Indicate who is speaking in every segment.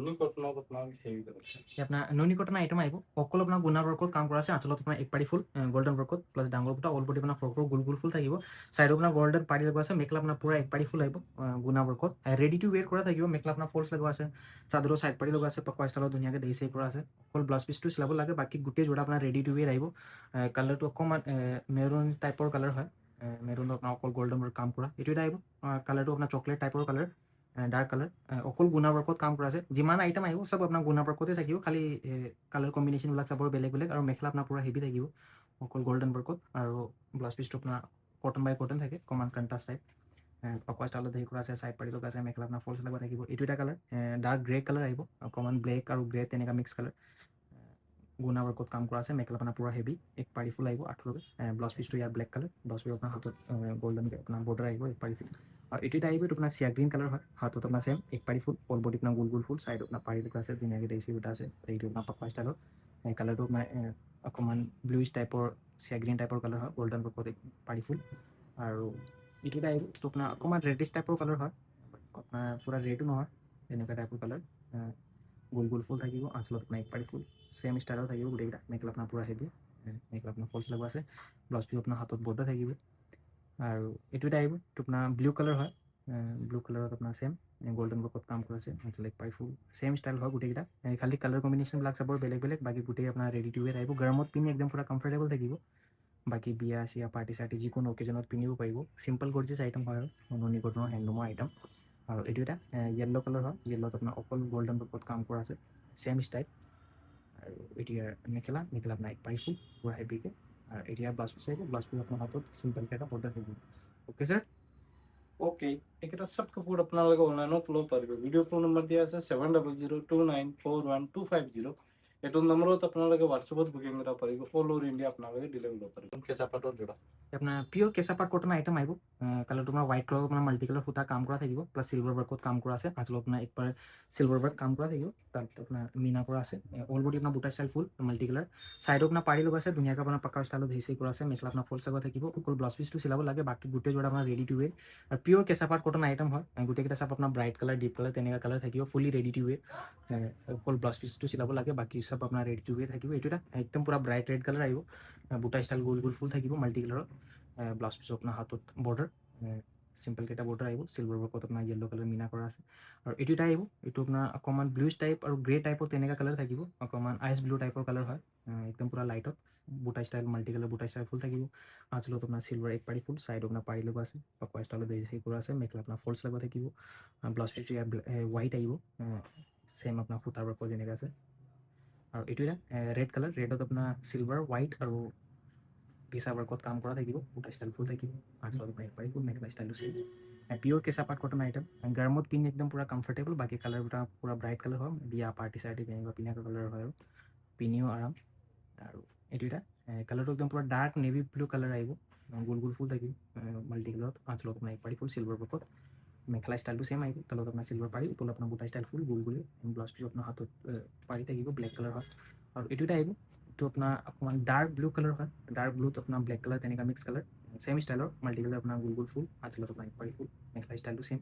Speaker 1: নুনি কটনৰ আপোনাৰ হেভি কালেকশ্যন
Speaker 2: আপোনাৰ নুনি কটন আইটেম আহিব অকল আপোনাৰ গুণা ৱৰ্কত কাম কৰা আছে আঁচলত আপোনাৰ এক পাৰি ফুল গোল্ডেন ৱৰ্কত প্লাছ ডাঙৰ বুটা অল বডি আপোনাৰ সৰু গোল গোল ফুল থাকিব চাইডত আপোনাৰ গোল্ডেন পাৰি লগোৱা আছে মেখেলা আপোনাৰ পুৰা এক পাৰি ফুল আহিব গুণা ৱৰ্কত ৰেডি টু ৱেৰ কৰা থাকিব মেখেলা আপোনাৰ ফল্ছ লগোৱা আছে চাদৰৰ চাইড পাৰি লগোৱা আছে পকোৱা ষ্টাইলত ধুনীয়াকৈ দেই চেই কৰা আছে অকল ব্লাউজ পিচটো চিলাব লাগে বাকী গোটেই যোৰা আপোনাৰ ৰেডি টু ৱেৰ আহিব কালাৰটো অকণমান মেৰুন টাইপৰ কালাৰ হয় মেৰুনত আপোনাৰ অকল গোল্ডেন ৱৰ্ক কাম কৰা এইটো এটা আহিব কালাৰটো আপোনাৰ চকলেট টাইপৰ কালাৰ ডাৰ্ক কালাৰ অকল গুণা ৱৰ্কত কাম কৰা আছে যিমান আইটেম আহিব চব আপোনাৰ গুণা ৱৰ্কতে থাকিব খালি কালাৰ কম্বিনেশ্যনবিলাক চাবৰ বেলেগ বেলেগ আৰু মেখেলা আপোনাৰ পুৰা হেভি থাকিব অকল গোল্ডেন ৱৰ্কত আৰু ব্লাউজ পিচটো আপোনাৰ কটন বাই কটন থাকে কমান কণ্ট্ৰাষ্ট টাইপ পকোৱা ষ্টাইলত হেৰি কৰা আছে চাইড পাৰি লগা আছে মেখেলা আপোনাৰ ফল্ছ লগা থাকিব এইটো এটা কালাৰ ডাৰ্ক গ্ৰে কালাৰ আহিব অকণমান ব্লেক আৰু গ্ৰে তেনেকুৱা মিক্স কালাৰ গুণা ৱৰ্কত কাম কৰা আছে মেখেলা আপোনাৰ পুৰা হেভি এক পাৰি ফুল আহিব আঠৰকৈ ব্লাউজ পিচটো ইয়াৰ ব্লেক কালাৰ ব্লাউজ পিচ আপোনাৰ হাতত গোল্ডেন আপোনাৰ বৰ্ডাৰ আহিব এক পাৰি ফুল আৰু এইটো এটা আহিব এইটো আপোনাৰ চিয়া গ্ৰীণ কালাৰ হয় হাতত আপোনাৰ চেম এক পাৰি ফুল অল বডি আপোনাৰ গোল গোল ফুল চাইডত আপোনাৰ পাৰি লগা আছে ধুনীয়াকৈ দেচি দুটা আছে এইটো আপোনাৰ পকোৱা ষ্টাইলত কালাৰটো আপোনাৰ অকণমান ব্লুইছ টাইপৰ চিয়া গ্ৰীণ টাইপৰ কালাৰ হয় গোল্ডেন ৱৰ্কত পাৰি ফুল আৰু এইটো এটা আহিব এইটো আপোনাৰ অকণমান ৰেডিছ টাইপৰ কালাৰ হয় আপোনাৰ পুৰা ৰেডো নহয় এনেকুৱা টাইপৰ কালাৰ গোল গোল ফুল থাকিব আঁচলত আপোনাৰ এক পাৰি ফুল চেম ষ্টাইলত থাকিব গোটেইকেইটা মেখেলা আপোনাৰ পুৰা হেভি মেখেলা আপোনাৰ ফল্ছ লগোৱা আছে ব্লাউজ পিচ আপোনাৰ হাতত বৰ্ডাৰ থাকিব আৰু এইটো এটা আহিব এইটো আপোনাৰ ব্লু কালাৰ হয় ব্লু কালাৰত আপোনাৰ চেম গোল্ডেন ৱৰ্কত কাম কৰা আছে আঁচল এক পাৰি ফুল চেম ষ্টাইল হয় গোটেইকেইটা খালি কালাৰ কম্বিনেশ্যনবিলাক চাবৰ বেলেগ বেলেগ বাকী গোটেই আপোনাৰ ৰেডি টু ৱেৰ আহিব গৰমত পিন্ধি একদম পুৰা কমফৰ্টেবল থাকিব বাকী বিয়া চিয়া পাৰ্টি চাৰ্টি যিকোনো অকেজনত পিন্ধিব পাৰিব চিম্পল গৰ্জিয়াছ আইটেম হয় আৰু নুনি কটনৰ হেণ্ডলুমৰ আইটেম আৰু এইটো এটা য়েল্ল' কালাৰ হয় য়েল্লত আপোনাৰ অকল গোল্ডেন ৱৰ্কত কাম কৰা আছে চেম ষ্টাইল আৰু এতিয়া মেখেলা মেখেলা আপোনাৰ এক পাৰি ফুল পুৰা হেভিকৈ আৰু এতিয়া ব্লাউজ পিচ আহিব ব্লাউজ পিচ আপোনাৰ হাতত চিম্পলকৈ এটা বৰ্ডাৰ থাকিব অ'কে ছাৰ
Speaker 1: ওকে এইকেইটা চব কাপোৰ আপোনালোকে অনলাইনত ল'ব পাৰিব ভিডিঅ' ফোন নম্বৰ দিয়া আছে 7002941250 এইটো নম্বৰত আপোনালোকে হোৱাটছএপত বুকিং কৰিব পাৰিব অল অভাৰ ইণ্ডিয়া আপোনালোকে ডেলিভাৰী কৰিব পাৰিব কেঁচা পাটৰ যোৰা
Speaker 2: আপোনাৰ পিয়'ৰ কেঁচা পাট কটন আইটেম আহিব কালাৰটো আপোনাৰ হোৱাইট কালাৰ আপোনাৰ মাল্টি কালাৰ সূতা কাম কৰা থাকিব প্লাছ চিলভাৰ ৱৰ্কত কাম কৰা আছে আঁচলত আপোনাৰ একবাৰ চিলভাৰ ৱৰ্ক কাম কৰা থাকিব তাত আপোনাৰ মিনা কৰা আছে অল বডি আপোনাৰ বুটা ষ্টাইল ফুল মাল্টি কালাৰ চাইডত আপোনাৰ পাৰি লগা আছে ধুনীয়াকৈ আপোনাৰ পকা ষ্টাইলত হেচি কৰা আছে মেখেলা আপোনাৰ ফল্ছ লগা থাকিব অকল ব্লাউজ পিচটো চিলাব লাগে বাকী গোটেই যোৰা আপোনাৰ ৰেডি টু ৱেৰ আৰু পিয়'ৰ কেঁচা পাট কটন আইটেম হয় গোটেইকেইটা চাপ আপোনাৰ ব্ৰাইট কালাৰ ডিপ কালাৰ তেনেকুৱা কালাৰ থাকিব ফুলি ৰেডি টু ৱেৰ অকল ব্লাউজ পিচটো চিলাব লাগে বাকী চব আপোনাৰ ৰেডি টু ৱেৰ থাকিব এইটো এটা একদম পুৰা ব্ৰাইট ৰেড কালাৰ আহিব বুটা ষ্টাইল গোল গোল ফুল থাকিব মাল্টি কালাৰত ব্লাউজ পিচ আপোনাৰ হাতত বৰ্ডাৰ চিম্পলকেইটা বৰ্ডাৰ আহিব চিলভাৰ ৱৰ্কত আপোনাৰ য়েল্ল' কালাৰ মিনা কৰা আছে আৰু এইটো এটা আহিব এইটো আপোনাৰ অকণমান ব্লুইছ টাইপ আৰু গ্ৰে টাইপৰ তেনেকুৱা কালাৰ থাকিব অকণমান আইচ ব্লু টাইপৰ কালাৰ হয় একদম পুৰা লাইটত বুটা ষ্টাইল মাল্টি কালাৰ বুটা ষ্টাইল ফুল থাকিব আঁচলত আপোনাৰ চিলভাৰ এক পাৰি ফুল চাইড আপোনাৰ পাৰি লগা আছে পকোৱা ষ্টাইলত হেৰি কৰা আছে মেখেলা আপোনাৰ ফল্ছ লগা থাকিব ব্লাউজ পিচটো ইয়াত হোৱাইট আহিব চেম আপোনাৰ সূতাৰ ৱৰ্কৰ যেনেকৈ আছে আৰু এইটো এটা ৰেড কালাৰ ৰেডত আপোনাৰ চিলভাৰ হোৱাইট আৰু কেঁচা ৱৰ্কত কাম কৰা থাকিব বুটা ষ্টাইল ফুল থাকিব আঁচলত আপোনাৰ এক পাৰি ফুল মেখেলা ষ্টাইলটো চেম পিয়'ৰ কেঁচা পাট কটন আইটেম গৰমত পিন্ধি একদম পুৰা কমফৰ্টেবল বাকী কালাৰ দুটা পুৰা ব্ৰাইট কালাৰ হয় বিয়া পাৰ্টি চাৰ্টি তেনেকুৱা পিন্ধাকৈ কালাৰ হয় আৰু পিন্ধিও আৰাম আৰু এইটো এটা কালাৰটো একদম পুৰা ডাৰ্ক নেভি ব্লু কালাৰ আহিব গোল গোল ফুল থাকিব মাল্টি কালাৰত আঁচলত আপোনাৰ এক পাৰি ফুল চিলভাৰ ৱৰ্কত মেখেলা ষ্টাইলটো চেম আহিব তলত আপোনাৰ চিলভাৰ পাৰি ওপৰত আপোনাৰ বুটা ষ্টাইল ফুল গোল গোল ব্লাউজ পিচ আপোনাৰ হাতত পাৰি থাকিব ব্লেক কালাৰ হয় আৰু এইটো এটা আহিব এইটো আপোনাৰ অকণমান ডাৰ্ক ব্লু কালাৰ হয় ডাৰ্ক ব্লুত আপোনাৰ ব্লেক কালাৰ তেনেকুৱা মিক্স কালাৰ চেম ষ্টাইলৰ মাল্টি কালাৰ আপোনাৰ গোল গোল ফুল আঁচলত আপোনাৰ এক পাৰি ফুল মেখেলা ষ্টাইলটো চেম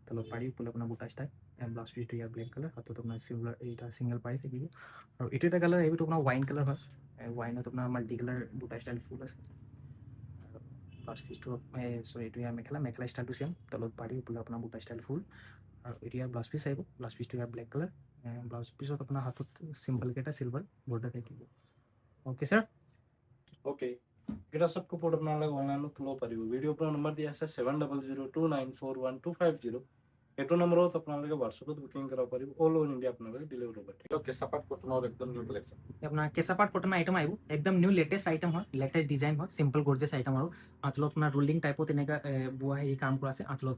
Speaker 2: তলত পাৰি ওপৰত আপোনাৰ বুটা ষ্টাইল ব্লাউজ পিচটো ইয়াৰ ব্লেক কালাৰ হাতত আপোনাৰ চিলভাৰ এইটা ছিংগল পাৰি থাকিব আৰু এইটো এটা কালাৰ আহিব এইটো আপোনাৰ ৱাইন কালাৰ হয় ৱাইনত আপোনাৰ মাল্টি কালাৰ বুটা ষ্টাইল ফুল আছে আৰু ব্লাউজ পিচটো চৰি এইটো ইয়াৰ মেখেলা মেখেলা ষ্টাইলটো চেম তলত পাৰি ওপৰত আপোনাৰ বুটা ষ্টাইল ফুল আৰু এইটো ইয়াৰ ব্লাউজ পিচ আহিব ব্লাউজ পিচটো ইয়াৰ ব্লেক কালাৰ ব্লাউজ পিচত আপোনাৰ হাতত চিম্পলকৈ এটা চিলভাৰ বৰ্ডাৰ থাকিব অ'কে ছাৰ
Speaker 1: ওকে এটা সব কাপোৰ আপোনালোকে অনলাইনত ল'ব পাৰিব ভিডিঅ' ফোন নম্বৰ দিয়া আছে 7002941250 এইটো নম্বৰত আপোনালোকে হোৱাটছএপত বুকিং কৰিব পাৰিব অল অভাৰ ইণ্ডিয়া আপোনালোকে ডেলিভাৰী কৰিব পাৰিব কেঁচা পাট কটনৰ একদম নিউ কালেকশ্যন
Speaker 2: আপোনাৰ কেঁচা পাট কটন আইটেম আহিব একদম নিউ লেটেষ্ট আইটেম হয় লেটেষ্ট ডিজাইন হয় চিম্পল গৰ্জিয়াছ আইটেম আৰু আঁচলত আপোনাৰ ৰুলিং টাইপত তেনেকুৱা বোৱা হেৰি কাম কৰা আছে আঁচলত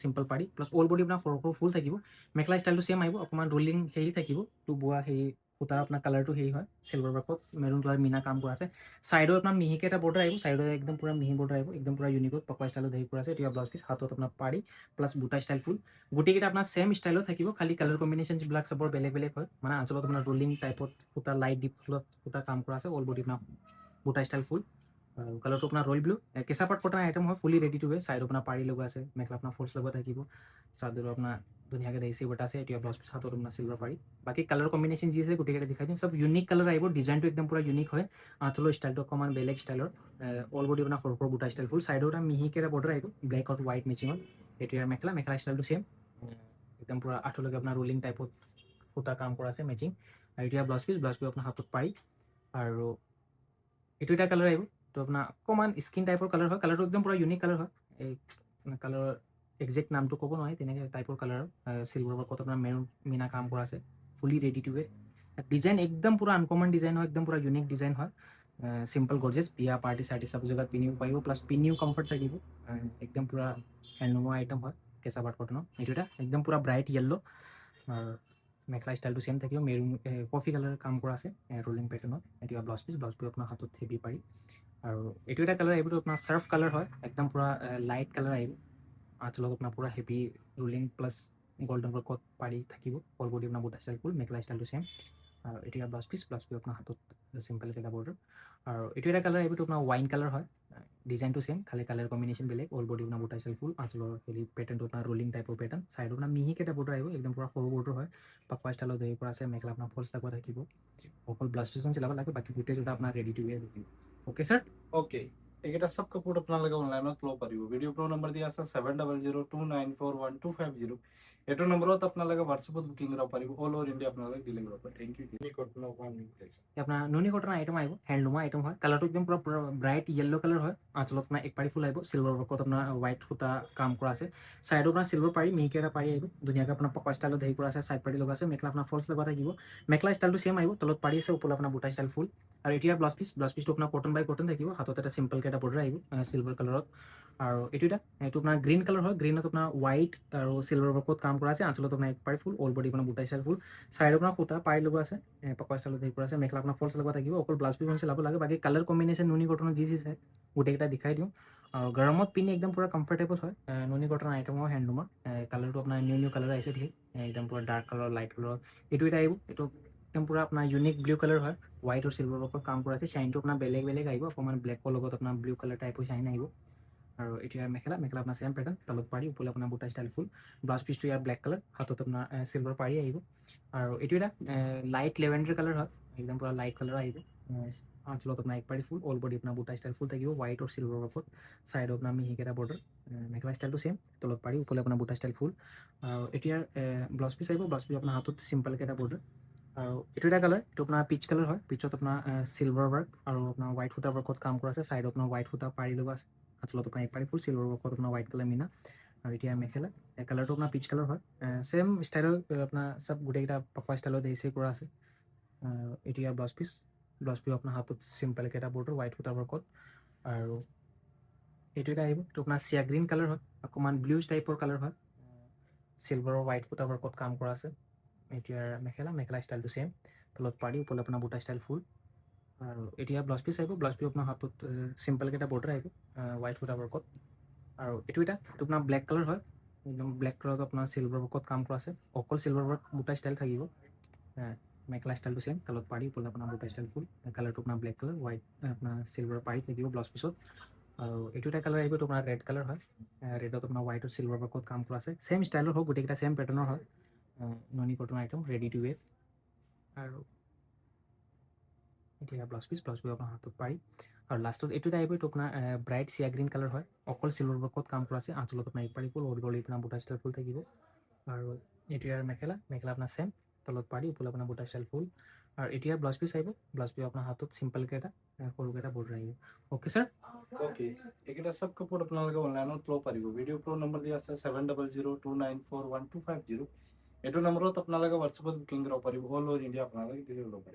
Speaker 2: চিম্পল পাৰি প্লাছ অল বডি আপোনাৰ সৰু সৰু ফুল থাকিব মেখেলা ষ্টাইলটো চেম আহিব অকণমান ৰুলিং হেৰি থাকিব তো বোৱা হেৰি সূতাৰ আপোনাৰ কালাৰটো হেৰি হয় চিলভাৰ ৱৰ্কত মেৰুন কালাৰ মিনা কাম কৰা আছে চাইডত আপোনাৰ মিহিকৈ এটা বৰ্ডাৰ আহিব চাইডত একদম পুৰা মিহি বৰ্ডাৰ আহিব একদম পুৰা ইউনিকত পকোৱা ষ্টাইলত হেৰি কৰা আছে এতিয়া ব্লাউজ পিচ হাতত আপোনাৰ পাৰি প্লাছ বুটা ষ্টাইল ফুল গোটেইকেইটা আপোনাৰ চেম ষ্টাইলত থাকিব খালি কালাৰ কম্বিনেশ্যনবিলাক চবৰ বেলেগ বেলেগ হয় মানে আঁচলত আপোনাৰ ৰুলিং টাইপত সূতা লাইট ডিপ ফুলত সূতা কাম কৰা আছে অল বডি আপোনাৰ বুটা ষ্টাইল ফুল কালাৰটো আপোনাৰ ৰয়েল ব্লু কেঁচা পাট কটন আইটেম হয় ফুলি ৰেডি টু ৱে চাইড আপোনাৰ পাৰি লগোৱা আছে মেখেলা আপোনাৰ ফল্ছ লগোৱা থাকিব চাদৰ আপোনাৰ ধুনীয়াকৈ দেশী বটা আছে এতিয়া ব্লাউজ পিছ হাতত আপোনাৰ চিলভাৰ পাৰি বাকী কালাৰ কম্বিনেশ্যন যি আছে গোটেইকেইটা দেখাই দিম চব ইউনিক কালাৰ আহিব ডিজাইনটো একদম পুৰা ইউনিক হয় আঁচলৰ ষ্টাইলটো অকণমান বেলেগ ষ্টাইলৰ অল বডি আপোনাৰ সৰু সৰু বুটা ষ্টাইল ফুল চাইডৰ এটা মিহিকৈ এটা বৰ্ডাৰ আহিব ব্লেক আৰু হোৱাইট মেচিঙত এতিয়া মেখেলা মেখেলা ষ্টাইলটো ছেম একদম পুৰা আঁঠলৈকে আপোনাৰ ৰোলিং টাইপত সূতা কাম কৰা আছে মেচিং আৰু এতিয়া ব্লাউজ পিছ আপোনাৰ হাতত পাৰি আৰু এইটো এটা কালাৰ আহিব তো আপোনাৰ অকণমান স্কিন টাইপৰ কালাৰ হয় কালাৰটো একদম পুৰা ইউনিক কালাৰ হয় এই কালাৰৰ একজেক্ট নামটো ক'ব নোৱাৰি তেনেকৈ টাইপৰ কালাৰ চিলভাৰ ৱৰ্কত আপোনাৰ মেৰুন মিনা কাম কৰা আছে ফুলি ৰেডি টু ৱে ডিজাইন একদম পুৰা আনকমন ডিজাইন হয় একদম পুৰা ইউনিক ডিজাইন হয় চিম্পল গৰ্জেছ বিয়া পাৰ্টি চাৰ্টি চব জেগাত পিন্ধিব পাৰিব প্লাছ পিন্ধিও কমফৰ্ট থাকিব একদম পুৰা হেণ্ডলুমৰ আইটেম হয় কেঁচা পাট কটনৰ এইটো এটা একদম পুৰা ব্ৰাইট য়েল্ল' আৰু মেখেলা ষ্টাইলটো ছেম থাকিব মেৰুন কফি কালাৰ কাম কৰা আছে ৰোলিং পেটাৰ্ণত এতিয়া ব্লাউজ পিছ আপোনাৰ হাতত হেভি পাৰি আৰু এইটো এটা কালাৰ আহিব আপোনাৰ চাৰ্ফ কালাৰ হয় একদম পুৰা লাইট কালাৰ আহিব আঁচলত আপোনাৰ পুৰা হেভি ৰোলিং প্লাছ গল্ডেন ৱৰ্কত পাৰি থাকিব অল বডি আপোনাৰ বুটা ষ্টাইল ফুল মেখেলা ষ্টাইলটো ছেম আৰু এতিয়া ব্লাউজ পিছ আপোনাৰ হাতত চিম্পল এটা বৰ্ডাৰ আৰু এইটো এটা কালাৰ আহিব আপোনাৰ ৱাইন কালাৰ হয় ডিজাইনটো ছেম খালি কালাৰ কম্বিনেশ্যন বেলেগ অল বডি আপোনাৰ বুটা ষ্টাইল ফুল আঁচলৰ হেৰি পেটাৰ্ণটো আপোনাৰ ৰোলিং টাইপৰ পেটাৰ্ণ চাইডত আপোনাৰ মিহিকৈ এটা বৰ্ডাৰ আহিব একদম পুৰা সৰু বৰ্ডাৰ হয় পাপা ষ্টাইলত হেৰি কৰা আছে মেখেলা আপোনাৰ ফল্ছ লগোৱা থাকিব অকল ব্লাউজ পিছখন চিলাব লাগে বাকী গোটেই জোতা আপোনাৰ ৰেডি টু ৱেৰ থাকিব অ'কে ছাৰ
Speaker 1: ওকে এইকেইটা চব কাপোৰ আপোনালোকে অনলাইনত ল'ব পাৰিব ভিডিঅ' প্ৰ' নম্বৰ দিয়া আছে 7002941250 এইটো নম্বৰত আপোনালোকে হোৱাটছএপত বুকিং কৰিব পাৰিব অল অভাৰ ইণ্ডিয়া আপোনালোকে ডেলিভাৰী কৰিব পাৰে থেংক ইউ
Speaker 2: আপোনাৰ নুনি কটন আইটেম আহিব হেণ্ডলুমৰ আইটেম হয় কালাৰটো একদম পুৰা ব্ৰাইট য়েল্ল' কালাৰ হয় আঁচলত আপোনাৰ এক পাৰি ফুল আহিব চিলভাৰ ৱৰ্কত আপোনাৰ হোৱাইট সূতা কাম কৰা আছে চাইডত আপোনাৰ চিলভাৰ পাৰি মিহিকৈ এটা পাৰি আহিব ধুনীয়াকৈ আপোনাৰ পকা ষ্টাইলত হেৰি কৰা আছে চাইড পাৰি লগা আছে মেখেলা আপোনাৰ ফল্ছ লগা থাকিব মেখেলা ষ্টাইলটো ছেম আহিব তলত পাৰি আছে ওপৰত আপোনাৰ বুটা ষ্টাইল ফুল আৰু এতিয়া ব্লাউজ পিছটো আপোনাৰ কটন বাই কটন থাকিব হাতত এটা চিম্পলকৈ এটা বৰ্ডাৰ আহিব চিলভাৰ কালাৰত আৰু এইটো আপোনাৰ গ্ৰীণ কালাৰ হয় গ্ৰীণত আপোনাৰ হোৱাইট আৰু চিলভাৰ ৱৰ্কত কাম কৰা আছে আঁচলত আপোনাৰ এক পাৰি ফুল অল বডি আপোনাৰ বুটা ষ্টাইল ফুল চাইডত আপোনাৰ সূতা পাৰি লগা আছে পকা ষ্টাইলত হেৰি কৰা আছে মেখেলা আপোনাৰ ফল্ছ লগা থাকিব অকল ব্লাউজ পিছখন চিলাব লাগে বাকী কালাৰ কম্বিনেশ্যন নুনি কটনৰ যি যি চাই গোটেইকেইটা দেখাই দিওঁ আৰু গৰমত পিন্ধি একদম পুৰা কমফৰ্টেবল হয় নুনি কটনৰ আইটেমৰ হেণ্ডলুমৰ কালাৰটো আপোনাৰ নিউ কালাৰ আহিছে ঠিক একদম পুৰা ডাৰ্ক কালাৰ লাইট কালাৰ এইটো এটা আহিব এইটো একদম পুৰা আপোনাৰ ইউনিক ব্লু কালাৰ হয় হোৱাইট আৰু চিলভাৰ ৱৰ্কত কাম কৰা আছে শ্বাইনটো আপোনাৰ বেলেগ বেলেগ আহিব অকণমান ব্লেকৰ লগত আপোনাৰ ব্লু কালাৰ টাইপৰ শ্বাইন আহিব আৰু এতিয়া মেখেলা আপোনাৰ ছেম পেটাৰ্ণ তলত পাৰি ওপৰত আপোনাৰ বুটা ষ্টাইল ফুল ব্লাউজ পিছটো ইয়াৰ ব্লেক কালাৰ হাতত আপোনাৰ চিলভাৰ পাৰি আহিব আৰু এইটো এটা লাইট লেভেণ্ডাৰ কালাৰ হয় একদম পুৰা লাইট কালাৰ আহিব আঁচলত আপোনাৰ এক পাৰি ফুল অল বডি আপোনাৰ বুটা ষ্টাইল ফুল থাকিব হোৱাইট আৰু চিলভাৰ ৱৰ্কত চাইডত আপোনাৰ মিহিকেইটা বৰ্ডাৰ মেখেলা ষ্টাইলটো ছেম তলত পাৰি ওপৰত আপোনাৰ বুটা ষ্টাইল ফুল আৰু এতিয়া ব্লাউজ পিছ আহিব ব্লাউজ পিছ আপোনাৰ হাতত চিম্পলকৈ এটা বৰ্ডাৰ আৰু এইটো এটা কালাৰ এইটো আপোনাৰ পিচ কালাৰ হয় পিছত আপোনাৰ চিলভাৰ ৱৰ্ক আৰু আপোনাৰ হোৱাইট সূতা ৱৰ্কত কাম কৰা আছে চাইডত আপোনাৰ হোৱাইট সূতা পাৰি লগা আছে আঁচলত আপোনাৰ এক পাৰি ফুল চিলভাৰ ৱৰ্কত আপোনাৰ হোৱাইট কালাৰ মিনা আৰু এতিয়া মেখেলা কালাৰটো আপোনাৰ পিচ কালাৰ হয় ছেম ষ্টাইলৰ আপোনাৰ চব গোটেইকেইটা পকা ষ্টাইলত হেৰি কৰা আছে এতিয়া ব্লাউজ পিছ আপোনাৰ হাতত চিম্পলকৈ এটা বৰ্ডাৰ হোৱাইট সূতা ৱৰ্কত আৰু এইটো এটা আহিব এইটো আপোনাৰ চিয়া গ্ৰীণ কালাৰ হয় অকণমান ব্লুজ টাইপৰ কালাৰ হয় চিলভাৰৰ হোৱাইট সূতা ৱৰ্কত কাম কৰা আছে এতিয়া মেখেলা ষ্টাইলটো ছেম তলত পাৰি ওপৰত আপোনাৰ বুটা ষ্টাইল ফুল আৰু এতিয়া ব্লাউজ পিছ আহিব ব্লাউজ পিছ আপোনাৰ হাতত চিম্পলকৈ এটা বৰ্ডাৰ আহিব হোৱাইট সূতা ৱৰ্কত আৰু এইটো আপোনাৰ ব্লেক কালাৰ হয় একদম ব্লেক কালাৰত আপোনাৰ চিলভাৰ ৱৰ্কত কাম কৰা আছে অকল চিলভাৰ ৱৰ্ক বুটা ষ্টাইল থাকিব মেখেলা ষ্টাইলটো ছেম তলত পাৰি ওপৰত আপোনাৰ বুটা ষ্টাইল ফুল কালাৰটো আপোনাৰ ব্লেক কালাৰ হোৱাইট আপোনাৰ চিলভাৰ পাৰি থাকিব ব্লাউজ পিছত আৰু এইটো এটা কালাৰ আহিব এইটো আপোনাৰ ৰেড কালাৰ হয় ৰেডত আপোনাৰ হোৱাইট আৰু চিলভাৰ ৱৰ্কত কাম কৰা আছে ছেম ষ্টাইলৰ হওক গোটেইকেইটা ছেম পেটাৰ্ণৰ হয় নুনি কটন আইটেম ৰেডি টু ৱেৰ আৰু এতিয়া ব্লাউজ পিছ আপোনাৰ হাতত পাৰি আৰু লাষ্টত এইটো এটা আহিব এইটো আপোনাৰ ব্ৰাইট চিয়া গ্ৰীণ কালাৰ হয় অকল চিলভাৰ ৱৰ্কত কাম কৰা আছে আঁচলত আপোনাৰ এক পাৰি ফুল অল বডি আপোনাৰ বুটা ষ্টাইল ফুল থাকিব আৰু এইটো মেখেলা আপোনাৰ ছেম তলত পাৰি ওপৰত আপোনাৰ বুটা ষ্টাইল ফুল আৰু এতিয়া ব্লাউজ পিছ আহিব ব্লাউজ পিছ আপোনাৰ হাতত চিম্পলকৈ এটা সৰুকৈ এটা বৰ্ডাৰ আহিব অ'কে ছাৰ
Speaker 1: ওকে এইকেইটা চব কাপোৰ আপোনালোকে অনলাইনত ল'ব পাৰিব ভিডিঅ' প্ৰ' নম্বৰ দিয়া আছে 7002941250 এইটো নম্বৰত আপোনালোকে হোৱাটছএপত বুকিং কৰিব পাৰিব অল অভাৰ ইণ্ডিয়া আপোনালোকে ডেলিভাৰী কৰিব পাৰিব